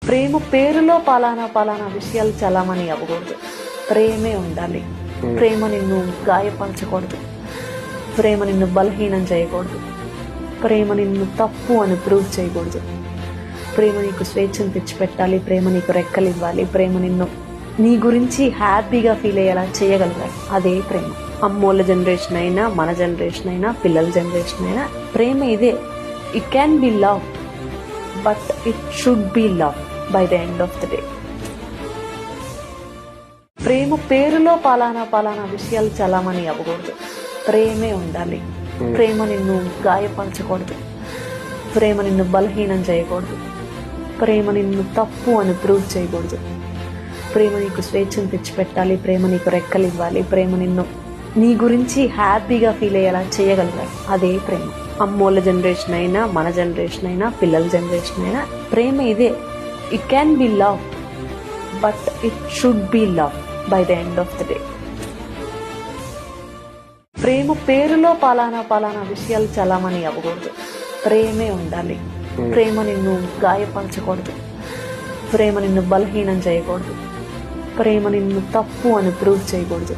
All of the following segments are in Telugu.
ప్రేమ పేరులో పలానా పలానా విషయాలు చలామణి అవ్వకూడదు. ప్రేమే ఉండాలి. ప్రేమ నిన్ను గాయపరచకూడదు. ప్రేమ నిన్ను బలహీనం చేయకూడదు. ప్రేమ నిన్ను తప్పు అని ప్రూవ్ చేయకూడదు. ప్రేమ నీకు స్వేచ్ఛను తెచ్చిపెట్టాలి. ప్రేమ నీకు రెక్కలు ఇవ్వాలి. ప్రేమ నిన్ను నీ గురించి హ్యాపీగా ఫీల్ అయ్యేలా చేయగలగాలి. అదే ప్రేమ. అమ్మోళ్ళ జనరేషన్ అయినా, మన జనరేషన్ అయినా, పిల్లల జనరేషన్ అయినా ప్రేమ ఇదే. It can be love, but it should be love by the end of the day. ప్రేమ పేరులో పలానా పలానా విషయాలు చలామణి అవ్వకూడదు. ప్రేమే ఉండాలి. ప్రేమ నిన్ను గాయపరచకూడదు. ప్రేమ నిన్ను బలహీనం చేయకూడదు. ప్రేమ నిన్ను తప్పు అని ప్రూవ్ చేయకూడదు. ప్రేమ నీకు స్వేచ్ఛను తెచ్చిపెట్టాలి. ప్రేమ నీకు రెక్కలు ఇవ్వాలి. ప్రేమ నిన్ను నీ గురించి హ్యాపీగా ఫీల్ అయ్యేలా చేయగలగాలి. అదే ప్రేమ. అమ్మోళ్ళ జనరేషన్ అయినా, మన జనరేషన్ అయినా, పిల్లల జనరేషన్ అయినా ప్రేమ ఇదే. It can be love, but it should be love by the end of the day. ప్రేమ పేరులో పలానా పలానా విషయాలు చలామణి అవ్వకూడదు. ప్రేమే ఉండాలి. ప్రేమ నిన్ను గాయపరచకూడదు. ప్రేమ నిన్ను బలహీనం చేయకూడదు. ప్రేమ నిన్ను తప్పు అని ప్రూవ్ చేయకూడదు.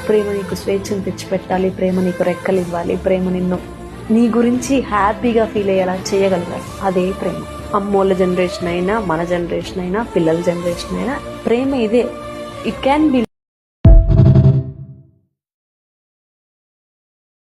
ప్రేమ నీకు స్వేచ్ఛను తెచ్చిపెట్టాలి. ప్రేమ నీకు రెక్కలు ఇవ్వాలి. ప్రేమ నిన్ను నీ గురించి హ్యాపీగా ఫీల్ అయ్యేలా చేయగలగాలి. అదే ప్రేమ. అమ్మోళ్ళ జనరేషన్ అయినా, మన జనరేషన్ అయినా, పిల్లల జనరేషన్ అయినా ప్రేమ ఇదే. It can B